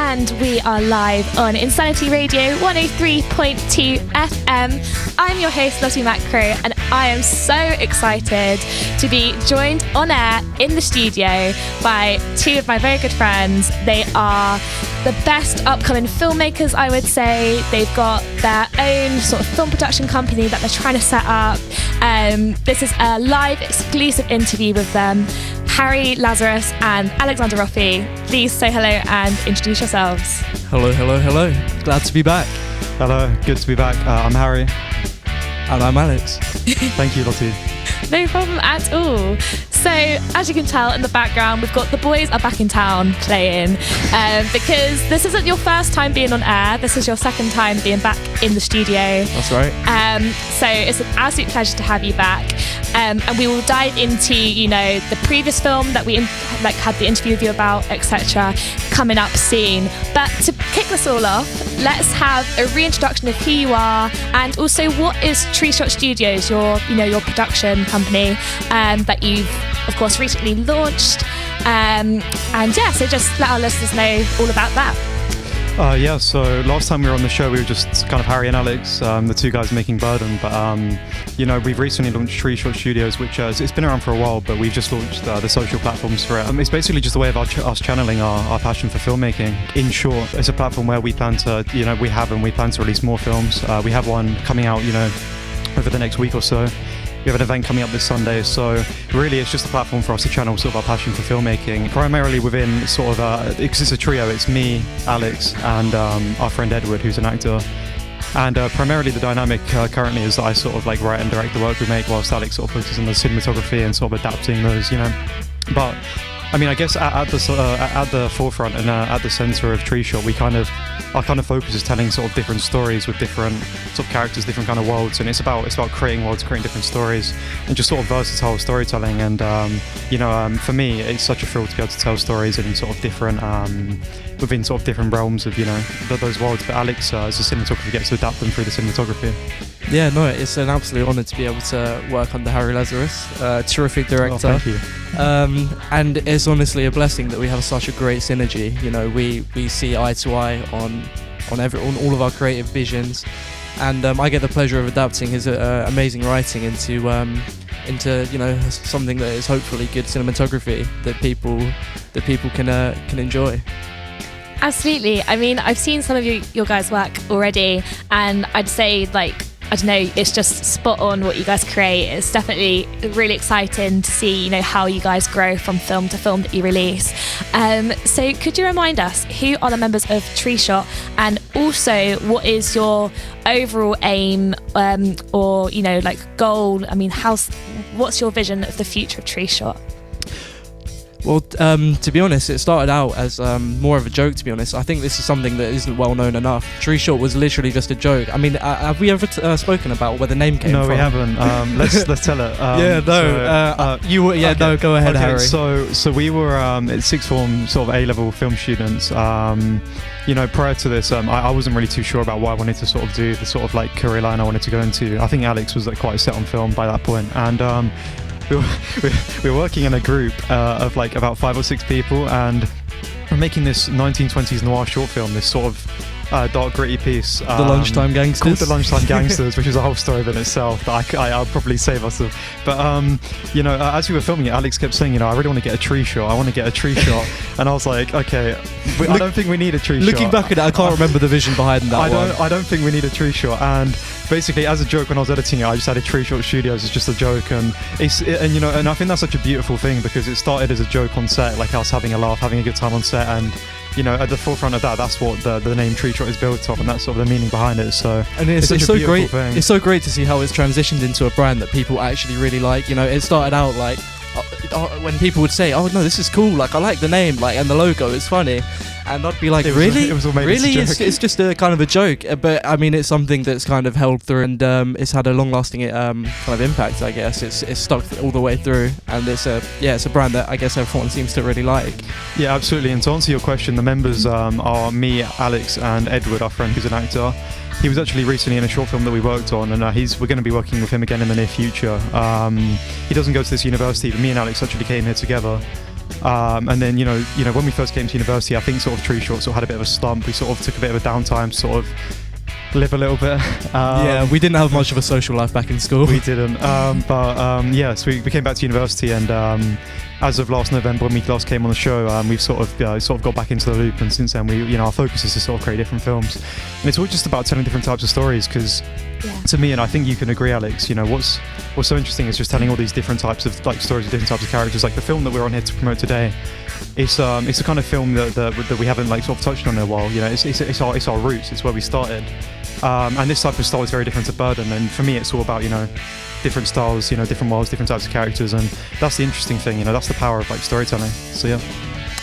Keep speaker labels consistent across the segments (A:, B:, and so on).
A: and we are live on Insanity Radio 103.2 FM. I'm your host, Lottie Macro, and I am so excited to be joined on air in the studio by two of my very good friends. They are the best upcoming filmmakers, I would say. They've got their own sort of film production company that they're trying to set up. This is a live exclusive interview with them. Harry Lazarus and Alexander Roffey, please say hello and introduce yourselves.
B: Hello. Glad to be back.
C: Hello, good to be back. I'm Harry.
B: And I'm Alex.
C: Thank you, Lottie.
A: No problem at all. So, as you can tell in the background, we've got The Boys Are Back in Town playing because this isn't your first time being on air. This is your second time being back in the studio.
B: That's right.
A: So it's an absolute pleasure to have you back. And we will dive into, the previous film that we had the interview with you about, etc., coming up soon. But to kick this all off, let's have a reintroduction of who you are and also what is Tree Shot Studios, your production company that you've, of course, recently launched. So just let our listeners know all about that.
C: So last time we were on the show, we were just kind of Harry and Alex, the two guys making Burden. But, we've recently launched Tree Shot Studios, which it's been around for a while, but we've just launched the social platforms for it. It's basically just a way of us channeling our passion for filmmaking. In short, it's a platform where we plan to, we plan to release more films. We have one coming out, over the next week or so. We have an event coming up this Sunday, so really it's just a platform for us to channel sort of our passion for filmmaking, primarily within sort of, because it's a trio, it's me, Alex, and our friend Edward, who's an actor. And primarily the dynamic currently is that I sort of write and direct the work we make, whilst Alex sort of focuses on the cinematography and sort of adapting those, But I guess at the forefront and at the centre of Tree Shot, our kind of focus is telling sort of different stories with different sort of characters, different kind of worlds, and it's about creating worlds, creating different stories, and just sort of versatile storytelling. And for me, it's such a thrill to be able to tell stories in sort of different within sort of different realms of those worlds. But Alex, as a cinematographer, gets to adapt them through the cinematography.
B: Yeah, no, it's an absolute honour to be able to work under Harry Lazarus, terrific director.
C: Oh, thank you.
B: And it's honestly a blessing that we have such a great synergy. We see eye to eye on all of our creative visions, and I get the pleasure of adapting his amazing writing into something that is hopefully good cinematography that people can enjoy.
A: Absolutely. I've seen some of your guys' work already, and I'd say it's just spot on what you guys create. It's definitely really exciting to see, how you guys grow from film to film that you release. So could you remind us who are the members of Tree Shot, and also what is your overall aim or goal? What's your vision of the future of Tree Shot?
B: Well, to be honest, it started out as more of a joke, to be honest. I think this is something that isn't well known enough. Tree Shot was literally just a joke. Have we ever spoken about where the name came from?
C: No, we haven't. Let's tell it.
B: Go ahead,
C: okay,
B: Harry.
C: So we were at sixth form, sort of A-level film students. Prior to this, I wasn't really too sure about what I wanted to sort of do, the sort of career line I wanted to go into. I think Alex was quite set on film by that point, and we were working in a group of about 5 or 6 people, and we're making this 1920s noir short film, this sort of dark, gritty piece.
B: The Lunchtime Gangsters.
C: Called The Lunchtime Gangsters, which is a whole story within itself that I'll probably save us of. But, as we were filming it, Alex kept saying, I really want to get a tree shot. I want to get a tree shot. And I was like, okay, I don't think we need a tree shot.
B: Looking back at it, I can't remember the vision behind that
C: I don't think we need a tree shot. And basically, as a joke, when I was editing it, I just added Tree Shot Studios as just a joke. And and I think that's such a beautiful thing, because it started as a joke on set, like us having a laugh, having a good time on set. And at the forefront of that's what the name Tree Shot is built on, and that's sort of the meaning behind it. So,
B: and it's so great. Thing. It's so great to see how it's transitioned into a brand that people actually really like. It started out when people would say, "Oh no, this is cool. I like the name, and the logo. It's funny," and I'd be like, "Really?
C: It was all made
B: really?
C: As a joke.
B: It's just a kind of a joke." But it's something that's kind of held through, and it's had a long-lasting kind of impact. I guess it's stuck all the way through, and it's a brand that I guess everyone seems to really like.
C: Yeah, absolutely. And to answer your question, the members are me, Alex, and Edward, our friend who's an actor. He was actually recently in a short film that we worked on, and we're going to be working with him again in the near future. He doesn't go to this university, but me and Alex actually came here together. And then, when we first came to university, I think sort of Tree Short sort of had a bit of a slump. We sort of took a bit of a downtime, sort of live a little bit.
B: Yeah, we didn't have much of a social life back in school.
C: We didn't. So we came back to university, and as of last November, when we last came on the show, we've sort of got back into the loop, and since then, our focus is to sort of create different films, and it's all just about telling different types of stories. Because to me, and I think you can agree, Alex, what's so interesting is just telling all these different types of like stories with different types of characters. Like the film that we're on here to promote today, it's a kind of film that we haven't like sort of touched on in a while. It's our roots. It's where we started. And this type of style is very different to Burden, and for me it's all about different styles, different worlds, different types of characters, and that's the interesting thing. That's the power of like storytelling. So yeah.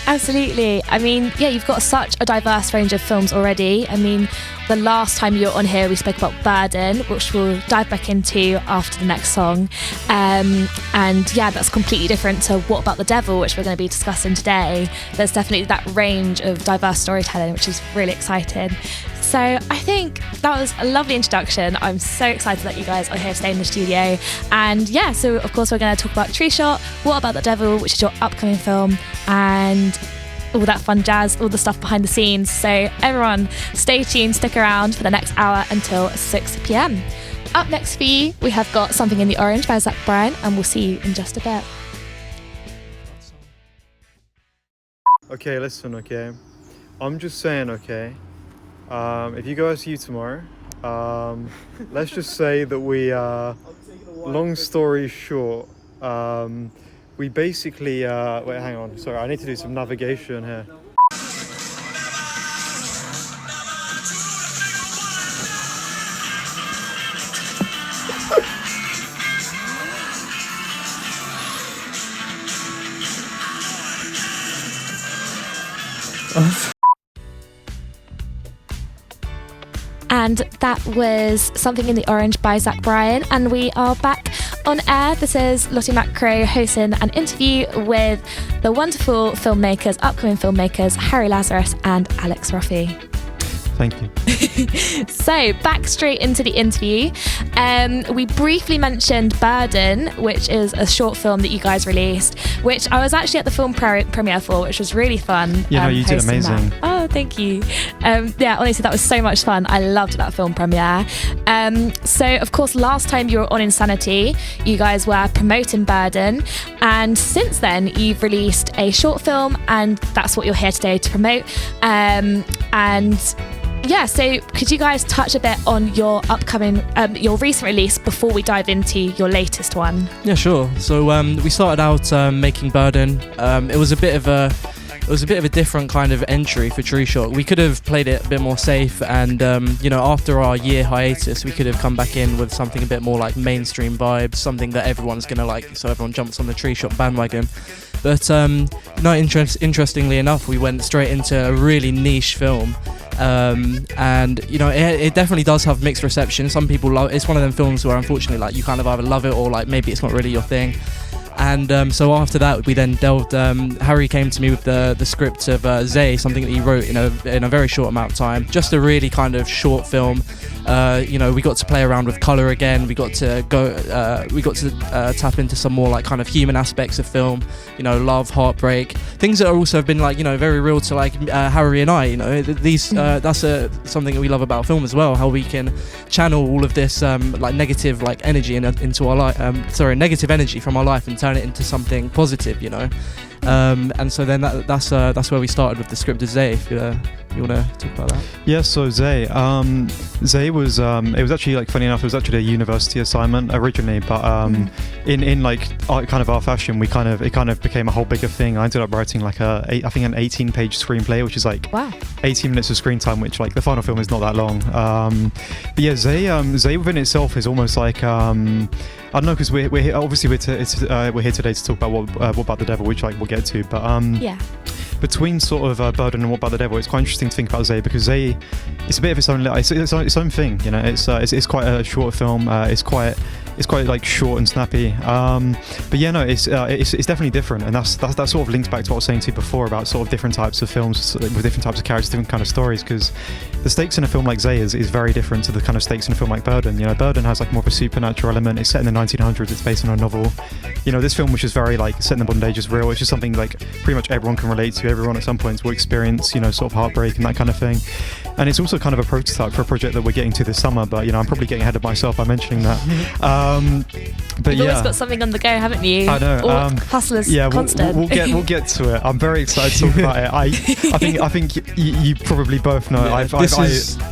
A: Absolutely. I mean, yeah, you've got such a diverse range of films already. I mean, the last time you were on here, we spoke about Burden, which we'll dive back into after the next song. And yeah, that's completely different to What About the Devil, which we're going to be discussing today. There's definitely that range of diverse storytelling, which is really exciting. So I think that was a lovely introduction. I'm so excited that you guys are here today in the studio. And yeah, so of course we're going to talk about Tree Shot, What About the Devil, which is your upcoming film, and all that fun jazz, all the stuff behind the scenes. So everyone, stay tuned, stick around for the next hour until 6 p.m. Up next for you, we have got Something in the Orange by Zach Bryan, and we'll see you in just a bit.
C: Okay, listen, okay. I'm just saying, okay. If you go see you tomorrow, let's just say that we, long story short, we basically, wait, hang on, sorry, I need to do some navigation here.
A: And that was Something in the Orange by Zach Bryan, and we are back on air. This is Lottie Macro hosting an interview with the wonderful filmmakers, upcoming filmmakers, Harry Lazarus and Alex Roffey.
C: Thank you.
A: So, back straight into the interview. We briefly mentioned Burden, which is a short film that you guys released, which I was actually at the film premiere for, which was really fun.
C: You did amazing.
A: That. Oh, thank you. Yeah, honestly, that was so much fun. I loved that film premiere. So, of course, last time you were on Insanity, you guys were promoting Burden, and since then, you've released a short film, and that's what you're here today to promote. Yeah, so could you guys touch a bit on your upcoming, your recent release before we dive into your latest one?
B: Yeah, sure. So we started out making Burden. It was a bit of a different kind of entry for Tree Shot. We could have played it a bit more safe, and after our year hiatus, we could have come back in with something a bit more like mainstream vibes, something that everyone's gonna like, so everyone jumps on the Tree Shot bandwagon. But interestingly enough, we went straight into a really niche film. And it definitely does have mixed reception. Some people love it's one of them films where unfortunately like you kind of either love it or like maybe it's not really your thing. And so after that we then delved, Harry came to me with the script of Zay, something that he wrote in a very short amount of time, just a really kind of short film. We got to play around with colour again, we got to tap into some more like kind of human aspects of film, love, heartbreak, things that are also have been like very real to like Harry and I. These that's something that we love about film as well, how we can channel all of this like negative like energy into our life, negative energy from our life and turn it into something positive, and so then that's where we started with the script of Zay. If you want to talk about that?
C: Yeah, so Zay was it was actually like funny enough, it was actually a university assignment originally, but in like kind of our fashion, it kind of became a whole bigger thing. I ended up writing like an 18-page screenplay, which is like 18 minutes of screen time, which like the final film is not that long. But yeah, Zay within itself is almost like I don't know, because we're here, obviously we're here today to talk about what about the devil, which like we'll get to, but between sort of Burden and What About the Devil, it's quite interesting to think about Zay, because Zay, it's a bit of its own thing, it's quite a short film, it's quite like short and snappy, but yeah, no, it's definitely different, and that sort of links back to what I was saying to you before about sort of different types of films with different types of characters, different kind of stories, because the stakes in a film like Zay is very different to the kind of stakes in a film like Burden. Burden has like more of a supernatural element. It's set in the 1900s. It's based on a novel. this film was just very like set in the modern day, just real. It's just something like pretty much everyone can relate to. Everyone at some point will experience, sort of heartbreak and that kind of thing. And it's also kind of a prototype for a project that we're getting to this summer, but I'm probably getting ahead of myself by mentioning that. But
A: You've always got something on the go, haven't you?
C: I know.
A: Hustlers,
C: yeah,
A: constant.
C: We'll get to it. I'm very excited to talk about it. I think you probably both know.
B: Yeah,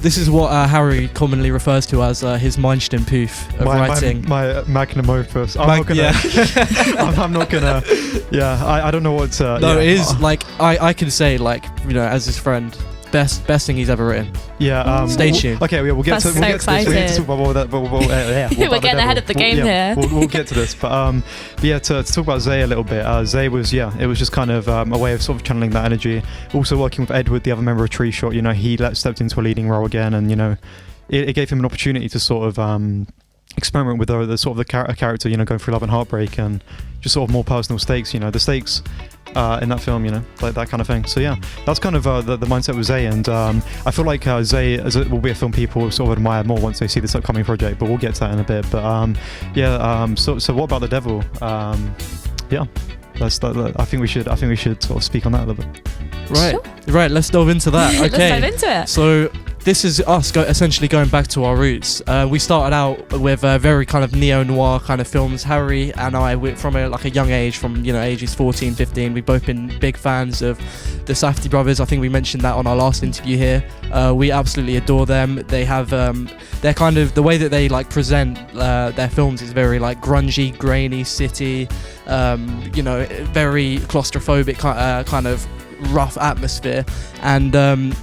B: this is what Harry commonly refers to as his Meinstin-Poof of writing.
C: My magnum opus. I'm not gonna. Yeah, I don't know what to.
B: No, it is like I can say as his friend. Best thing he's ever written.
C: Yeah.
B: Stay tuned.
C: Okay, we'll get to this. We need to talk about that.
A: We're getting ahead of the game here.
C: We'll get to this, but to talk about Zay a little bit. Zay was it was just kind of a way of sort of channeling that energy. Also working with Edward, the other member of Tree Shot. He stepped into a leading role again, and it gave him an opportunity to sort of experiment with the sort of the character, going through love and heartbreak, and just sort of more personal stakes. The stakes. In that film, like that kind of thing. So yeah, that's kind of the mindset with Zay, and I feel like Zay will be a film people sort of admire more once they see this upcoming project. But we'll get to that in a bit. But so what about the devil? Yeah, I think we should sort of speak on that a little bit.
B: Right. Let's delve into that. Okay,
A: let's dive into it.
B: So this is us essentially going back to our roots. We started out with very kind of neo-noir kind of films. Harry and I, from a young age, from ages 14, 15, we've both been big fans of the Safdie brothers. I think we mentioned that on our last interview here. We absolutely adore them. They have they're kind of the way that they present their films is very grungy, grainy, city, very claustrophobic kind of rough atmosphere, and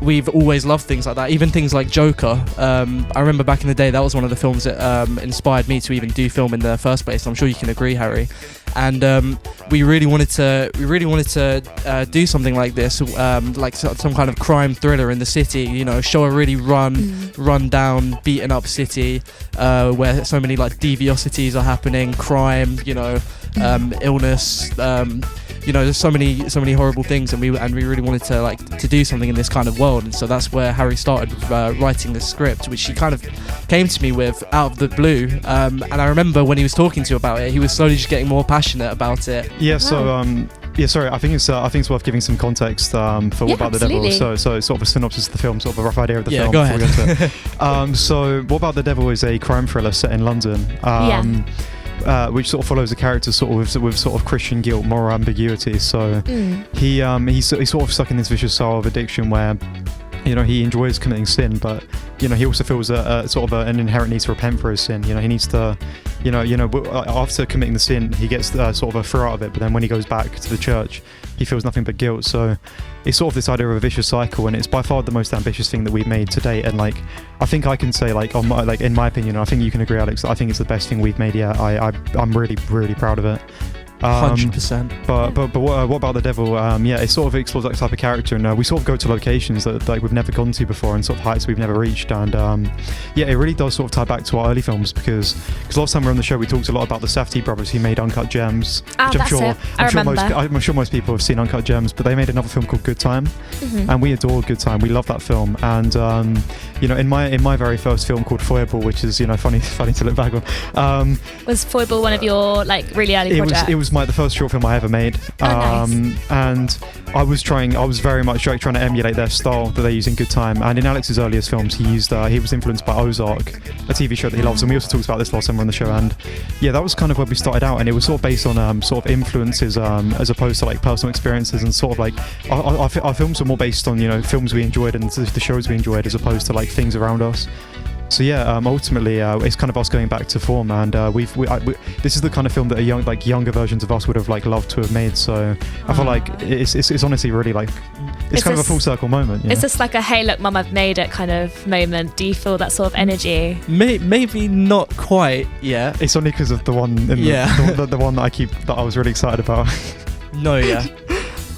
B: we've always loved things like that, even things like Joker. I remember back in the day that was one of the films that inspired me to even do film in the first place. I'm sure you can agree, Harry. And we really wanted to do something like this, like some kind of crime thriller in the city. Show a really run down, beaten up city where so many deviosities are happening, crime, illness. There's so many horrible things, and we really wanted to do something in this kind of world, and so that's where Harry started writing the script, which he kind of came to me with out of the blue. And I remember when he was talking to you about it, he was slowly just getting more passionate about it.
C: Yeah. So sorry. I think it's worth giving some context for What About
A: absolutely.
C: the Devil. So sort of a synopsis of the film, sort of a rough idea of the film.
B: Go ahead.
C: So What About the Devil is a crime thriller set in London. Which sort of follows a character sort of with sort of Christian guilt, moral ambiguity. So he's sort of stuck in this vicious cycle of addiction where he enjoys committing sin, but he also feels a sort of an inherent need to repent for his sin. He needs to after committing the sin, he gets sort of a thrill out of it, but then when he goes back to the church, he feels nothing but guilt. So it's sort of this idea of a vicious cycle, and it's by far the most ambitious thing that we've made to date. And I think I can say in my opinion, I think you can agree, Alex, I think it's the best thing we've made yet. I'm really, really proud of it.
B: 100%.
C: But what about the devil? It sort of explores that type of character, and we sort of go to locations that we've never gone to before, and sort of heights we've never reached, and it really does sort of tie back to our early films, because last time we were on the show we talked a lot about the Safdie brothers who made Uncut Gems, which I'm sure most people have seen Uncut Gems, but they made another film called Good Time, and we adore Good Time. We love that film, and in my very first film called Foible, which is funny to look back on.
A: Was Foible one of your really early projects?
C: It was the first short film I ever made.
A: Nice.
C: And I was very much trying to emulate their style that they use in Good Time. And in Alex's earliest films, he was influenced by Ozark, a TV show that he loves, and we also talked about this last time on the show. And that was kind of where we started out, and it was sort of based on sort of influences as opposed to personal experiences, and sort of our films were more based on films we enjoyed and the shows we enjoyed, as opposed to things around us. So ultimately, it's kind of us going back to form, and this is the kind of film that younger versions of us would have loved to have made. So I feel like it's honestly really it's kind of a full circle moment.
A: It's just like a hey look, mum, I've made it kind of moment. Do you feel that sort of energy?
B: Maybe not quite. Yeah.
C: It's only because of the one. The one that I was really excited about.
B: No, yeah.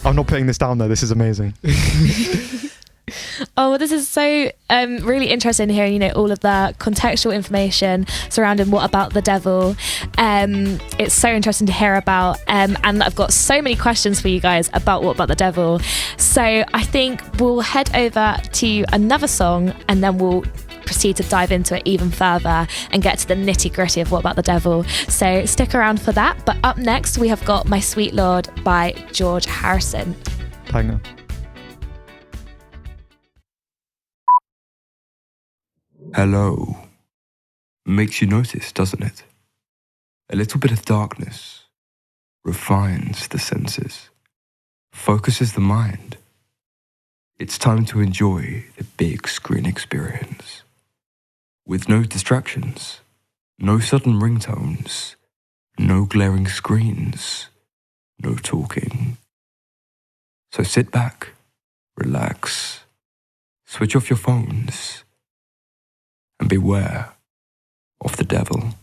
C: I'm not putting this down though. This is amazing.
A: Oh, well, this is so really interesting hearing, all of the contextual information surrounding What About the Devil. It's so interesting to hear about, and I've got so many questions for you guys about What About the Devil. So I think we'll head over to another song, and then we'll proceed to dive into it even further and get to the nitty-gritty of What About the Devil. So stick around for that. But up next, we have got My Sweet Lord by George Harrison.
C: Banger.
D: Hello. Makes you notice, doesn't it? A little bit of darkness refines the senses, focuses the mind. It's time to enjoy the big screen experience. With no distractions, no sudden ringtones, no glaring screens, no talking. So sit back, relax, switch off your phones, and beware of the devil.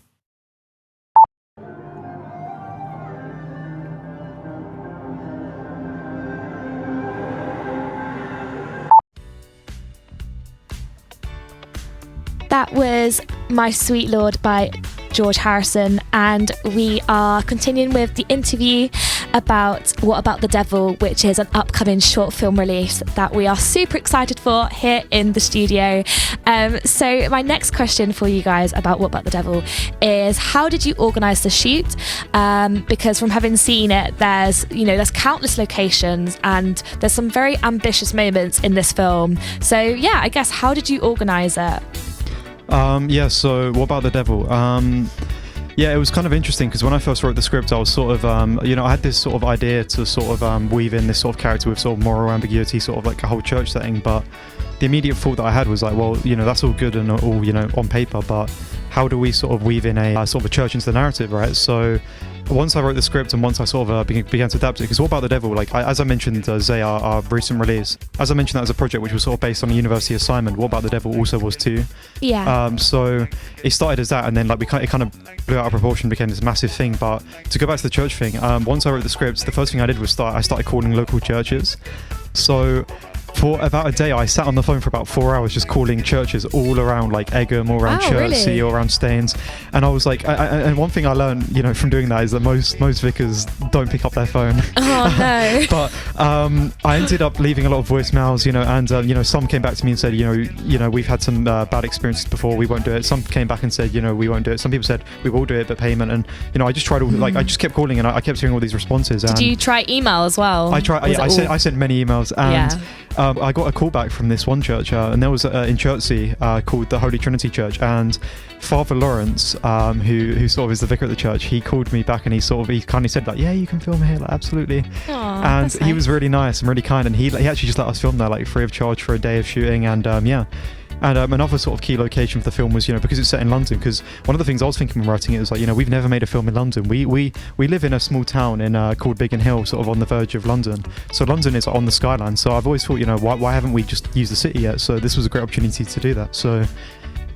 A: That was My Sweet Lord by George Harrison, and we are continuing with the interview about What About the Devil, which is an upcoming short film release that we are super excited for here in the studio. So my next question for you guys about What About the Devil is, how did you organise the shoot? Because from having seen it, there's countless locations and there's some very ambitious moments in this film. So yeah, I guess, how did you organise it?
C: So What About the Devil? It was kind of interesting because when I first wrote the script, I was sort of, I had this sort of idea to sort of weave in this sort of character with sort of moral ambiguity, sort of like a whole church setting. But the immediate thought that I had was like, well, that's all good and all, on paper, but how do we sort of weave in a sort of a church into the narrative, right? So once I wrote the script and once I sort of began to adapt it, because What About the Devil, as I mentioned, Zay, our recent release, as I mentioned, that was a project which was sort of based on a university assignment. What About the Devil also was too.
A: Yeah.
C: So it started as that, and then it kind of blew out of proportion, became this massive thing. But to go back to the church thing, once I wrote the script, the first thing I did was I started calling local churches. So for about a day, I sat on the phone for about 4 hours just calling churches all around, like Egham, all around Chertsey, all around Staines. And I was like, and one thing I learned, from doing that is that most vicars don't pick up their phone.
A: Oh no!
C: But I ended up leaving a lot of voicemails, and some came back to me and said, we've had some bad experiences before, we won't do it. Some came back and said, we won't do it. Some people said we will do it, but payment. And I just tried all, I just kept calling and I kept hearing all these responses.
A: Did you try email as well?
C: I tried. I sent many emails and. I got a call back from this one church, and there was in Chertsey called the Holy Trinity Church, and Father Lawrence, who sort of is the vicar at the church, he called me back and he kindly said, like, yeah, you can film here, like, absolutely.
A: Aww,
C: and
A: he
C: nice. Was really nice and really kind, and he actually just let us film there, like, free of charge for a day of shooting, and And another sort of key location for the film was, because it's set in London, because one of the things I was thinking when writing it was like, we've never made a film in London. We live in a small town called Biggin Hill, sort of on the verge of London. So London is on the skyline. So I've always thought, why haven't we just used the city yet? So this was a great opportunity to do that. So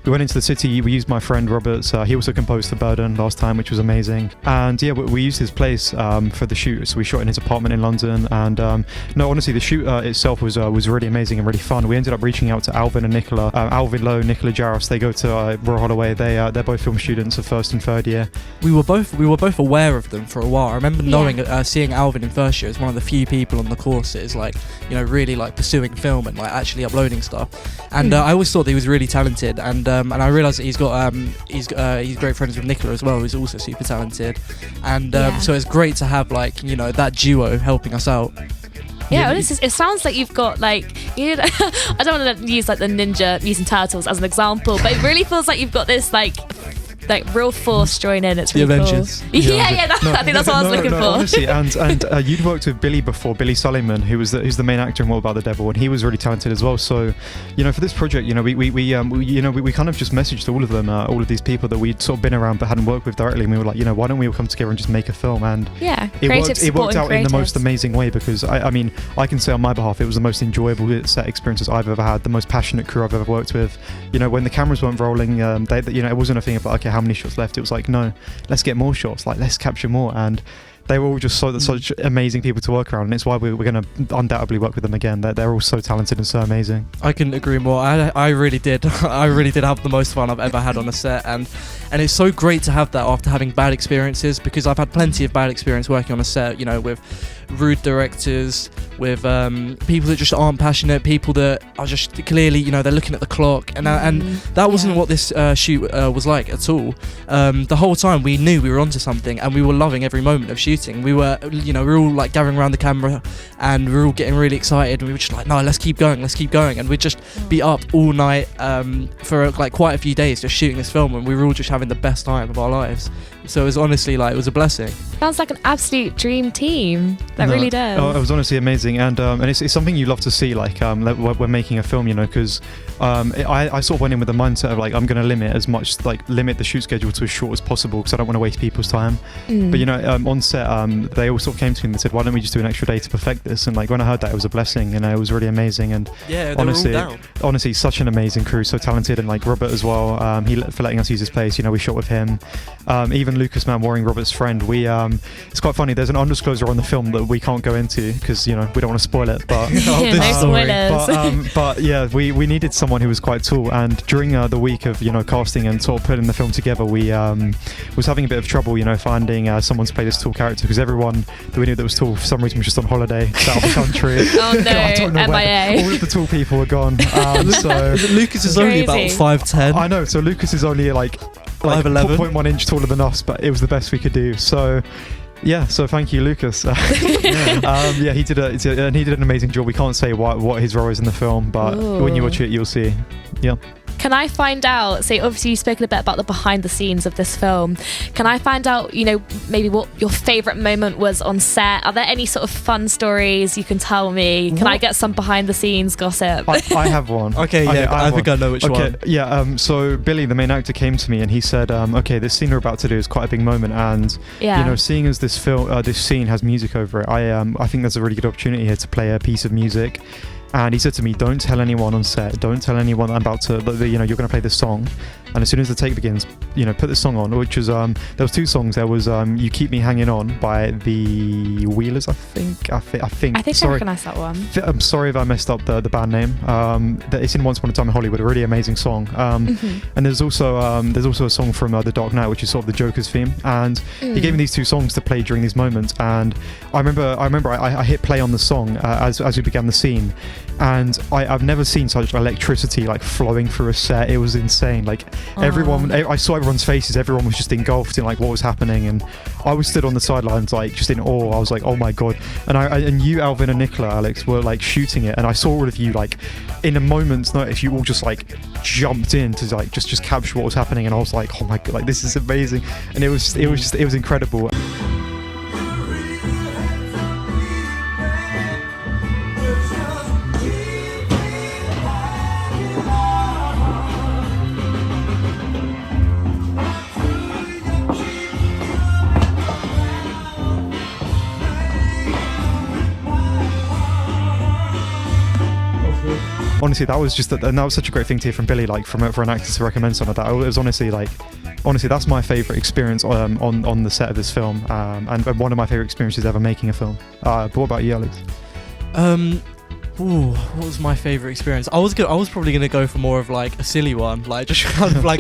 C: we went into the city, we used my friend Robert's, he also composed the Burden last time, which was amazing. And yeah, we used his place for the shoot, so we shot in his apartment in London. And no, honestly, the shoot itself was really amazing and really fun. We ended up reaching out to Alvin and Nicola, Alvin Lowe, Nicola Jarros. They go to Royal Holloway. They're both film students of first and third year.
B: We were both aware of them for a while. I remember seeing Alvin in first year as one of the few people on the courses, really pursuing film and actually uploading stuff. And I always thought that he was really talented, and I realised that he's great friends with Nicola as well, who's also super talented, and so it's great to have that duo helping us out.
A: Yeah, well, it sounds like you've got I don't want to use the Ninja Mutant Turtles as an example, but it really feels like you've got this real force join in. It's really
B: the Avengers.
A: Cool. I think that's what I was looking for.
C: Honestly, and you'd worked with Billy before, Billy Sullivan, who's the main actor in What About the Devil, and he was really talented as well. So, for this project, we kind of just messaged all of them, all of these people that we'd sort of been around but hadn't worked with directly, and we were like, why don't we all come together and just make a film? And it worked out in the most amazing way, because I can say on my behalf, it was the most enjoyable set experiences I've ever had, the most passionate crew I've ever worked with. When the cameras weren't rolling, it wasn't a thing of okay, how many shots left? It was like, no, let's get more shots, let's capture more. And they were all just such amazing people to work around, and it's why we're going to undoubtedly work with them again. They're all so talented and so amazing.
B: I couldn't agree more. I really did. I really did have the most fun I've ever had on a set, and it's so great to have that after having bad experiences, because I've had plenty of bad experience working on a set, with rude directors, with people that just aren't passionate, people that are just clearly, you know, they're looking at the clock, and that wasn't what this shoot was like at all. The whole time we knew we were onto something, and we were loving every moment of shooting. We were, you know, we were all like gathering around the camera, and we were all getting really excited, and we were just like, no, let's keep going, and we'd just be up all night for like quite a few days just shooting this film, and we were all just having the best time of our lives. So it was honestly like, it was a blessing.
A: Sounds like an absolute dream team. That really does.
C: Oh, it was honestly amazing, and it's something you love to see. Like we're making a film, you know, because I sort of went in with the mindset of like, I'm going to limit the shoot schedule to as short as possible because I don't want to waste people's time. But you know, on set, they all sort of came to me and they said, why don't we just do an extra day to perfect this? And like when I heard that, it was a blessing, and it was really amazing. And
B: yeah,
C: honestly, such an amazing crew, so talented, and like Robert as well. For letting us use his place. You know, we shot with him. Even Lucas Manwaring, Robert's friend. It's quite funny. There's an undisclosure on the film that we can't go into because, you know, we don't want to spoil it. But
A: no spoilers.
C: But yeah, we needed someone who was quite tall. And during the week of, you know, casting and sort of putting the film together, we was having a bit of trouble, you know, finding someone to play this tall character, because everyone that we knew that was tall for some reason was just on holiday out of the country.
A: Oh no,
C: I don't know
A: MIA.
C: all of the tall people were gone. So
B: Lucas is only about 5'10".
C: I know. So Lucas is only like
B: 5'11",
C: 0.1 inch taller than us, but it was the best we could do. So yeah, so thank you, Lucas. He did an amazing job. We can't say what his role is in the film, but when you watch it, you'll see. Yeah.
A: Can I find out, so obviously you've spoken a bit about the behind the scenes of this film. Can I find out, you know, maybe what your favourite moment was on set? Are there any sort of fun stories you can tell me? Can I get some behind the scenes gossip?
C: I have one.
B: Okay, yeah, I think I know which one.
C: Yeah, so Billy, the main actor, came to me and he said, okay, this scene we're about to do is quite a big moment, and you know, seeing as this scene has music over it, I think there's a really good opportunity here to play a piece of music. And he said to me, don't tell anyone on set, don't tell anyone that I'm about to, you know, you're going to play this song. And as soon as the take begins, you know, put this song on, which was, there was two songs. There was You Keep Me Hanging On by the Wheelers, I think. I
A: recognise that one.
C: I'm sorry if I messed up the band name. It's in Once Upon a Time in Hollywood, a really amazing song. And there's also a song from The Dark Knight, which is sort of the Joker's theme. And he gave me these two songs to play during these moments. And I remember I hit play on the song as we began the scene. And I've never seen such electricity like flowing through a set. It was insane. Like everyone, I saw everyone's faces. Everyone was just engulfed in like what was happening, and I was stood on the sidelines like just in awe. I was like, oh my god. And you, Alvin, and Nicola, Alex, were like shooting it, and I saw all of you like in a moment's notice. You all just like jumped in to like just capture what was happening, and I was like, oh my god, like this is amazing. And it was incredible. Honestly, that was such a great thing to hear from Billy, like for an actor to recommend something like that. It was honestly, that's my favourite experience on the set of this film, and one of my favourite experiences ever making a film. But what about you, Alex?
B: What was my favourite experience? I was probably gonna go for more of like a silly one, like just kind of like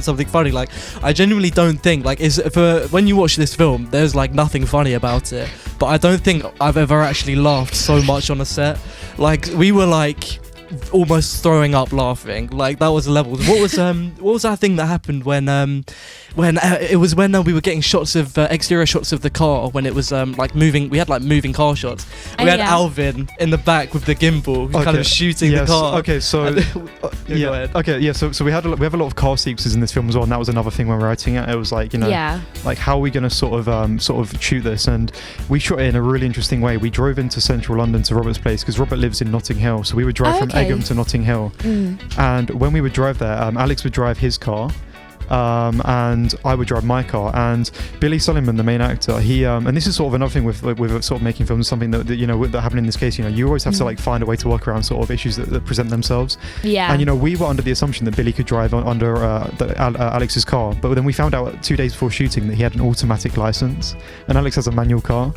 B: something funny. Like I genuinely don't think when you watch this film, there's like nothing funny about it. But I don't think I've ever actually laughed so much on a set. Like we were like almost throwing up laughing. Like that was the level. What was that thing that happened when we were getting shots of exterior shots of the car when it was like moving. We had like moving car shots. We had Alvin in the back with the gimbal, kind of shooting the car.
C: Okay, so
B: go ahead.
C: Okay, yeah. So we have a lot of car sequences in this film as well, and that was another thing when we were writing it. It was like, you know, like how are we going to sort of shoot this? And we shot it in a really interesting way. We drove into central London to Robert's place because Robert lives in Notting Hill, so we would drive from Egham to Notting Hill. And when we would drive there, Alex would drive his car. And I would drive my car, and Billy Sullivan, the main actor, he and this is sort of another thing with sort of making films, something that you know that happened in this case. You know, you always have to like find a way to work around sort of issues that present themselves. And you know, we were under the assumption that Billy could drive under Alex's car, but then we found out 2 days before shooting that he had an automatic license, and Alex has a manual car.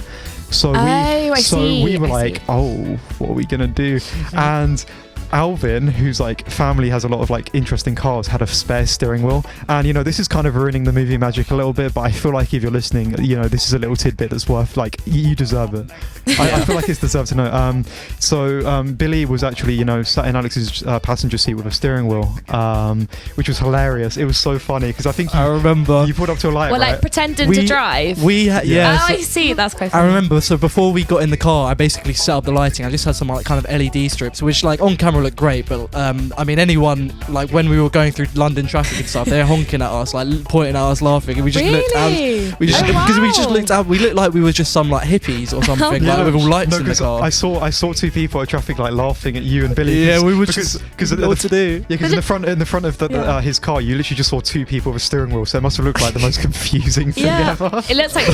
C: So we were like, oh, what are we gonna do? And Alvin, whose like family has a lot of like interesting cars, had a spare steering wheel. And you know, this is kind of ruining the movie magic a little bit, but I feel like if you're listening, you know, this is a little tidbit that's worth, like, you deserve it. I feel like it's deserved to know. So Billy was actually, you know, sat in Alex's passenger seat with a steering wheel, which was hilarious. It was so funny because I think
B: I remember
C: you pulled up to a light,
A: Well,
C: right?
A: like pretending to drive.
B: Yeah.
A: Oh,
B: So
A: I see. That's quite
B: I
A: funny.
B: remember, so before we got in the car, I basically set up the lighting. I just had some like kind of LED strips, which like on camera looked great, but I mean, anyone, like when we were going through London traffic and stuff, they're honking at us, like pointing at us, laughing, and we just looked out. We just because we just looked out. We looked like we were just some like hippies or something, like with all lights in the car.
C: I saw two people at traffic light laughing at you and Billy.
B: Yeah, we were
C: because
B: what to do.
C: Yeah, because in the front of his car, you literally just saw two people with a steering wheel, so it must have looked like the most confusing thing ever.
A: It looks like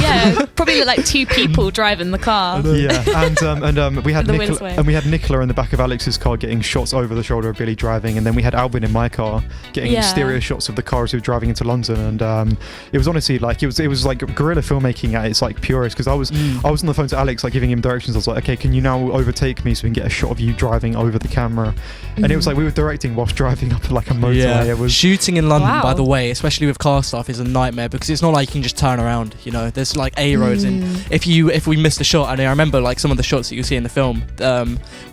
A: probably looked like two people driving the car.
C: Yeah, and we had
A: The wind's way.
C: Nicola in the back of Alex's car getting shots over the shoulder of Billy driving, and then we had Alvin in my car getting stereo shots of the car as we were driving into London, and it was honestly like it was like guerrilla filmmaking at its like purest, because I was on the phone to Alex like giving him directions. I was like, okay, can you now overtake me so we can get a shot of you driving over the camera? And it was like we were directing whilst driving up like a motorway.
B: Yeah.
C: It was
B: Shooting in London, by the way, especially with car stuff, is a nightmare because it's not like you can just turn around. You know, there's like A roads, and if we missed a shot, and I remember like some of the shots that you see in the film,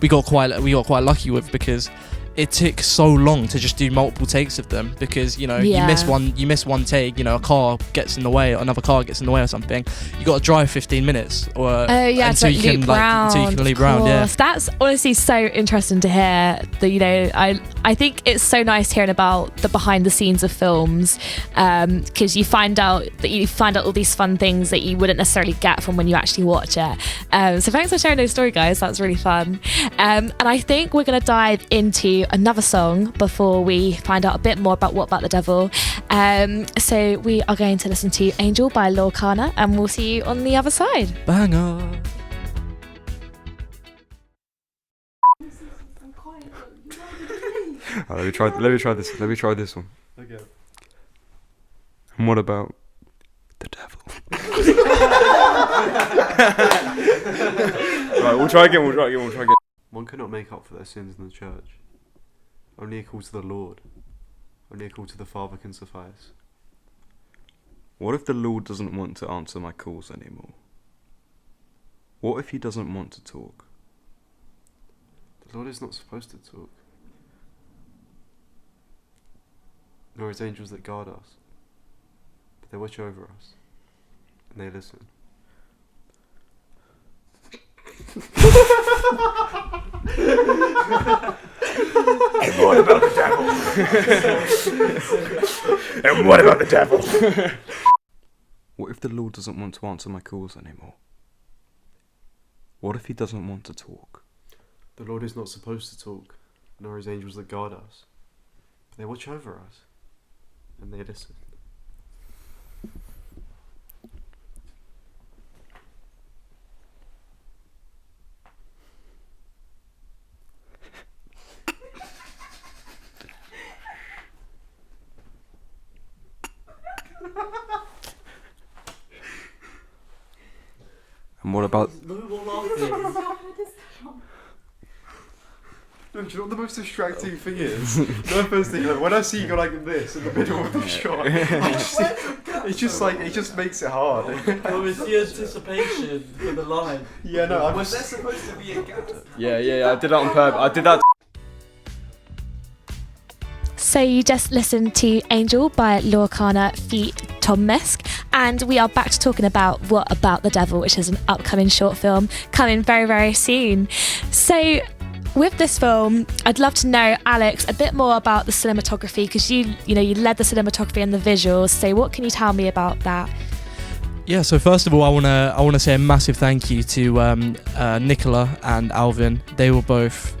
B: we got quite lucky with, because it took so long to just do multiple takes of them, because you know you miss one take, you know, a car gets in the way, another car gets in the way or something, you got to drive 15 minutes or until you can leap round. Yeah,
A: That's honestly so interesting to hear. That, you know, I think it's so nice hearing about the behind the scenes of films, because you find out all these fun things that you wouldn't necessarily get from when you actually watch it. So thanks for sharing those stories, guys. That's really fun. And I think we're going to dive into another song before we find out a bit more about What About the Devil. So we are going to listen to Angel by Lorcana, and we'll see you on the other side.
B: banger.
D: Let me try this one.
C: Okay.
D: And what about the devil? Right, we'll try again. One cannot make up for their sins in the church. Only a call to the Lord. Only a call to the Father can suffice. What if the Lord doesn't want to answer my calls anymore? What if he doesn't want to talk? The Lord is not supposed to talk. Nor his angels that guard us. But they watch over us. And they listen. And what about the devil? And what about the devil? What if the Lord doesn't want to answer my calls anymore? What if he doesn't want to talk? The Lord is not supposed to talk, nor his angels that guard us. But they watch over us, and they listen. And what about...
C: No, do you know what the most distracting thing is? The first thing, like, when I see you go like this in the middle of the shot, it just makes it hard.
B: Oh, it's the anticipation for the line.
C: Yeah, no,
B: Was there supposed to be a gap?
D: Yeah, I did that on purpose. I did that.
A: So you just listened to Angel by Lorcana feat. Tom Misk, and we are back to talking about What About the Devil, which is an upcoming short film coming very, very soon. So with this film, I'd love to know, Alex, a bit more about the cinematography, because you led the cinematography and the visuals. So what can you tell me about that?
B: Yeah, so first of all, I wanna say a massive thank you to Nicola and Alvin. They were both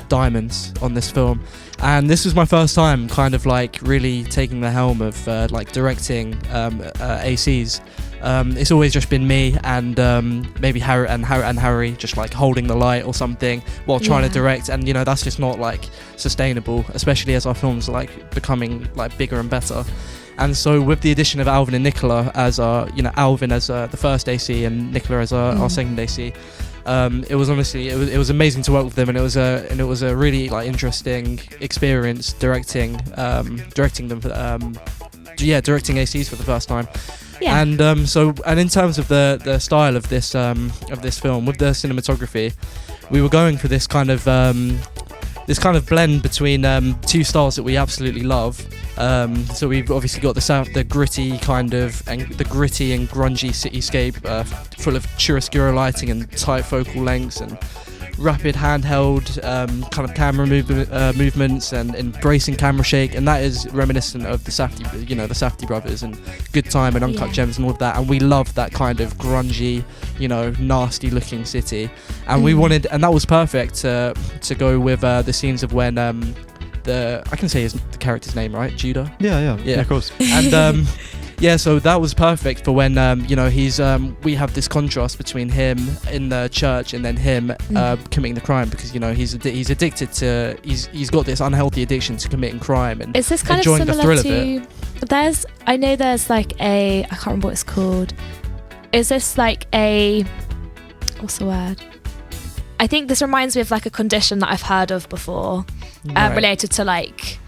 B: diamonds on this film, and this was my first time kind of like really taking the helm of like directing ACs. It's always just been me and maybe Harry just like holding the light or something while trying to direct, and you know, that's just not like sustainable, especially as our films are like becoming like bigger and better. And so with the addition of Alvin and Nicola as Alvin as the first AC and Nicola as our second AC, It was honestly it was amazing to work with them, and it was a really like interesting experience directing them. Directing ACs for the first time.
A: Yeah.
B: And and in terms of the style of this film with the cinematography, we were going for this kind of blend between two styles that we absolutely love. So we've obviously got the gritty and grungy cityscape, full of chiaroscuro lighting and tight focal lengths and rapid handheld kind of camera movements and embracing camera shake, and that is reminiscent of the Safdie brothers and Good Time and Uncut Gems and all of that. And we love that kind of grungy, nasty looking city, and we wanted, and that was perfect to go with the scenes of when I can say the character's name, right? Judah.
C: Yeah, of course.
B: And so that was perfect for when we have this contrast between him in the church and then him committing the crime, because he's addicted to he's got this unhealthy addiction to committing crime, and
A: is this kind of
B: enjoying the
A: similar
B: thrill of it.
A: I know there's like I can't remember what it's called. Is this like what's the word? I think this reminds me of like a condition that I've heard of before,
B: Right.
A: related to like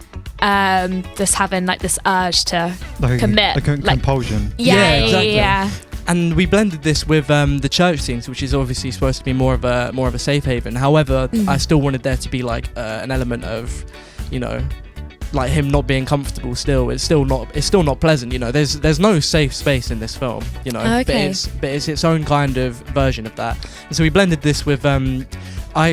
A: just having like this urge to commit,
C: like compulsion.
B: Yeah, exactly.
A: Yeah.
B: And we blended this with the church scenes, which is obviously supposed to be more of a safe haven. However, I still wanted there to be like an element of, like him not being comfortable. Still, it's still not pleasant. There's no safe space in this film.
A: Okay.
B: But it's its own kind of version of that. And so we blended this with I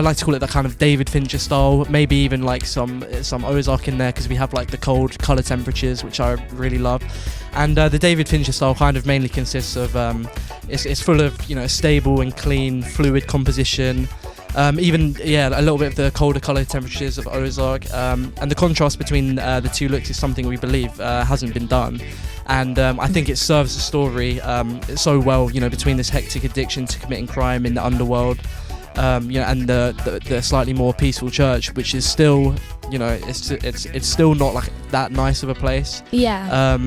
B: like to call it that kind of David Fincher style, maybe even like some Ozark in there, because we have like the cold color temperatures, which I really love. And the David Fincher style kind of mainly consists of it's full of stable and clean fluid composition, even a little bit of the colder color temperatures of Ozark, and the contrast between the two looks is something we believe hasn't been done. And I think it serves the story so well, between this hectic addiction to committing crime in the underworld, and the slightly more peaceful church, which is still, it's still not like that nice of a place.
A: Yeah.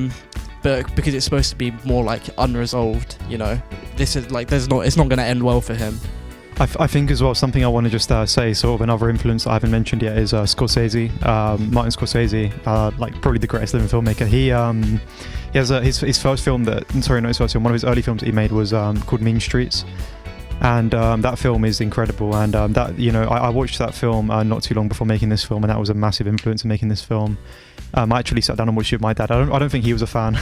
B: But because it's supposed to be more like unresolved, this is like it's not going to end well for him.
C: I think as well, something I want to just say, sort of another influence I haven't mentioned yet, is Scorsese, Martin Scorsese, like probably the greatest living filmmaker. He has his first film one of his early films that he made was called Mean Streets. And that film is incredible, and I watched that film not too long before making this film, and that was a massive influence in making this film. I actually sat down and watched it with my dad. I don't think he was a fan,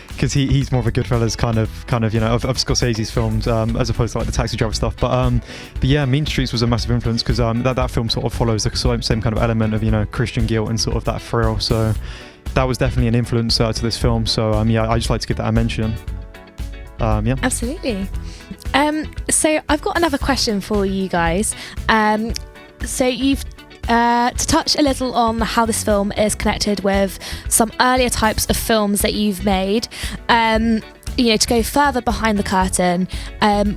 C: because he's more of a Goodfellas kind of of Scorsese's films, as opposed to like the Taxi Driver stuff. But yeah, Mean Streets was a massive influence, because that film sort of follows the same kind of element of Christian guilt and sort of that thrill. So that was definitely an influence to this film. So I just like to give that a mention.
A: Absolutely. So I've got another question for you guys. So you've to touch a little on how this film is connected with some earlier types of films that you've made. To go further behind the curtain,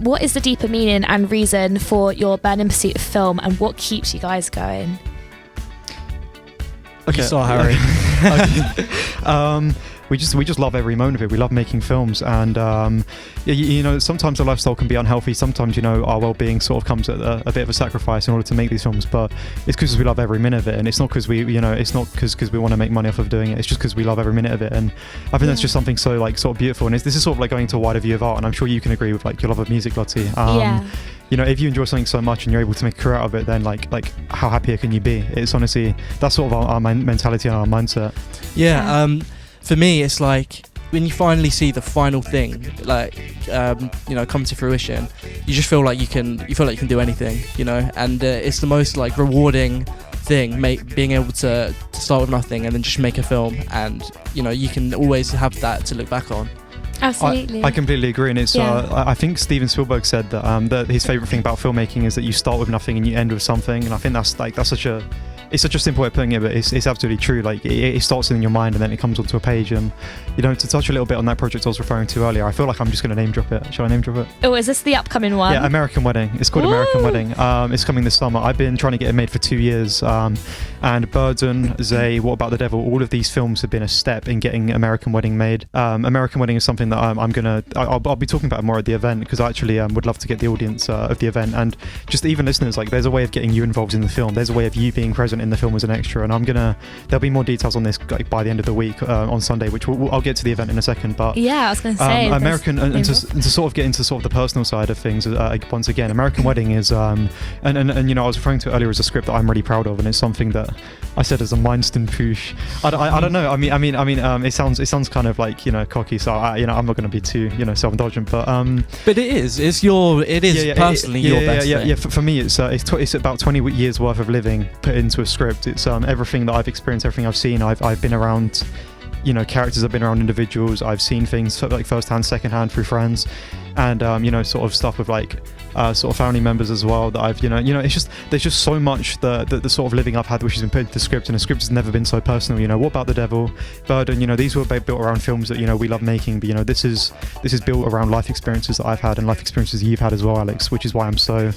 A: what is the deeper meaning and reason for your burning pursuit of film, and what keeps you guys going?
B: Okay, so Harry.
C: We just love every moment of it. We love making films, and sometimes our lifestyle can be unhealthy. Sometimes our well-being sort of comes at a bit of a sacrifice in order to make these films. But it's because we love every minute of it, and it's not because we want to make money off of doing it. It's just because we love every minute of it, and I think that's just something so like sort of beautiful. And this is sort of like going to a wider view of art, and I'm sure you can agree with like your love of music, Lottie. If you enjoy something so much and you're able to make a career out of it, then like how happier can you be? It's honestly, that's sort of our mentality and our mindset.
B: For me, it's like when you finally see the final thing, come to fruition, you just feel like you can do anything, and it's the most like rewarding thing, being able to start with nothing and then just make a film, and you can always have that to look back on.
A: Absolutely.
C: I completely agree, and it's I think Steven Spielberg said that his favorite thing about filmmaking is that you start with nothing and you end with something, and I think that's such a it's such a simple way of putting it, but it's absolutely true. Like it starts in your mind and then it comes onto a page. And to touch a little bit on that project I was referring to earlier, I feel like I'm just going to name drop it. Shall I name drop it?
A: Oh, is this the upcoming one?
C: Yeah, American Wedding. It's called American Wedding. It's coming this summer. I've been trying to get it made for 2 years. And Burden, Zay, What About the Devil? All of these films have been a step in getting American Wedding made. American Wedding is something that I'll be talking about more at the event, because I actually would love to get the audience of the event and just even listeners. Like, there's a way of getting you involved in the film. There's a way of you being present in the film as an extra. And there'll be more details on this by the end of the week on Sunday, which I'll get to the event in a second. But
A: yeah, I was going to say
C: American and to sort of get into sort of the personal side of things. Once again, American Wedding is and I was referring to it earlier as a script that I'm really proud of, and it's something that I said as a milestone push. I don't know. I mean, it sounds kind of like cocky. So I'm not going to be too self-indulgent, but
B: it is. It's your. It is personally your best thing.
C: Yeah. For me, it's about 20 years worth of living put into a script. It's everything that I've experienced, everything I've seen. I've been around. Characters, I've been around individuals, I've seen things like first-hand, second-hand through friends, and sort of stuff with like sort of family members as well that I've it's just there's just so much the sort of living I've had which has been put into the script, and the script has never been so personal. What About the Devil, Burden, these were built around films that we love making, but this is built around life experiences that I've had and life experiences you've had as well, Alex, which is why I'm so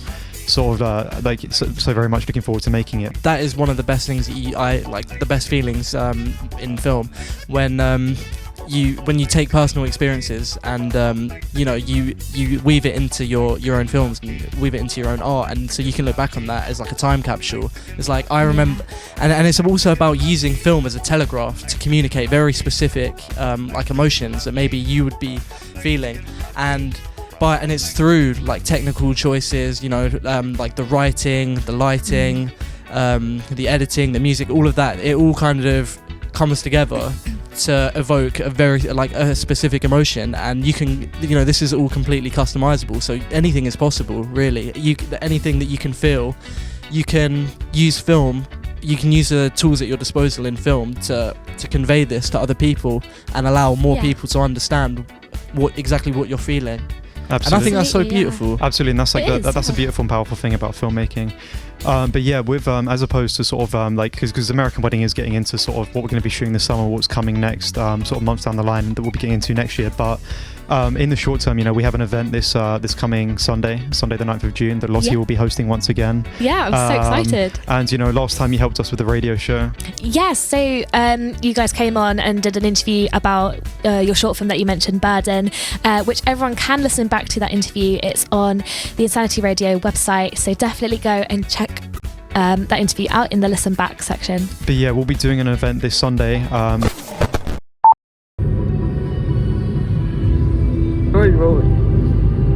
C: sort of so very much looking forward to making it.
B: That is one of the best things I like, the best feelings in film, when you take personal experiences and you weave it into your own films and weave it into your own art, and so you can look back on that as like a time capsule. It's like I remember, and it's also about using film as a telegraph to communicate very specific like emotions that maybe you would be feeling, and it's through like technical choices, like the writing, the lighting, the editing, the music, all of that. It all kind of comes together to evoke a very a specific emotion, and you can this is all completely customizable. So anything is possible, really. Anything that you can feel, you can use film. You can use the tools at your disposal in film to convey this to other people and allow more people to understand exactly what you're feeling.
C: Absolutely.
B: And I think that's so beautiful.
C: Absolutely, and that's that's a beautiful and powerful thing about filmmaking. But yeah, with as opposed to sort of because American Wedding is getting into sort of what we're going to be shooting this summer, what's coming next, sort of months down the line that we'll be getting into next year. But in the short term, we have an event this coming Sunday the 9th of June that Lottie will be hosting once again.
A: Yeah, I'm so excited.
C: And last time you helped us with the radio show.
A: Yes, so you guys came on and did an interview about your short film that you mentioned, Burden, which everyone can listen back to that interview. It's on the Insanity Radio website, so definitely go and check that interview out in the listen back section.
C: But yeah, we'll be doing an event this Sunday.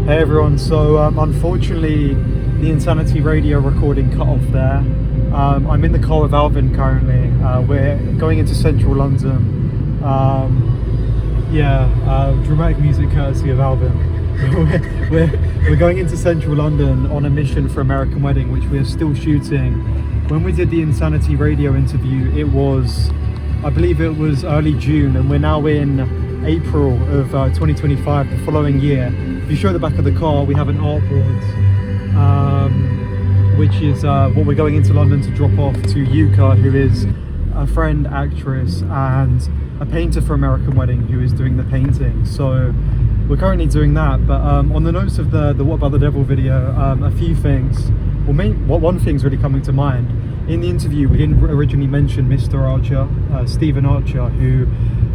C: Hey everyone, so unfortunately the Insanity Radio recording cut off there. I'm in the car with Alvin currently. We're going into central London. Dramatic music courtesy of Alvin. we're going into central London on a mission for American Wedding, which we're still shooting. When we did the Insanity Radio interview, I believe it was early June, and we're now in April of 2025, the following year. If you show the back of the car, we have an artboard, which is what we're going into London to drop off to Yuka, who is a friend, actress, and a painter for American Wedding, who is doing the painting. So we're currently doing that, but on the notes of the What About the Devil video, a few things. One thing's really coming to mind. In the interview, we didn't originally mention Mr. Archer, Stephen Archer, who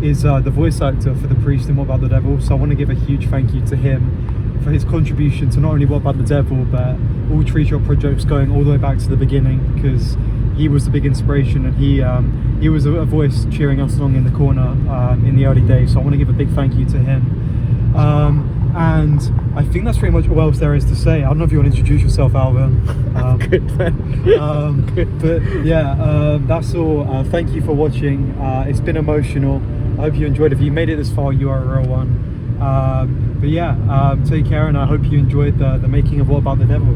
C: is the voice actor for the priest in What About the Devil. So I want to give a huge thank you to him for his contribution to not only What About the Devil, but all Tree Shot projects going all the way back to the beginning, because he was the big inspiration, and he was a voice cheering us along in the corner in the early days. So I want to give a big thank you to him. And I think that's pretty much all else there is to say. I don't know if you want to introduce yourself, Alvin.
B: Good, man.
C: But yeah, that's all. Thank you for watching. It's been emotional. I hope you enjoyed. If you made it this far, you are a real one. But yeah, take care, and I hope you enjoyed the making of What About the Devil.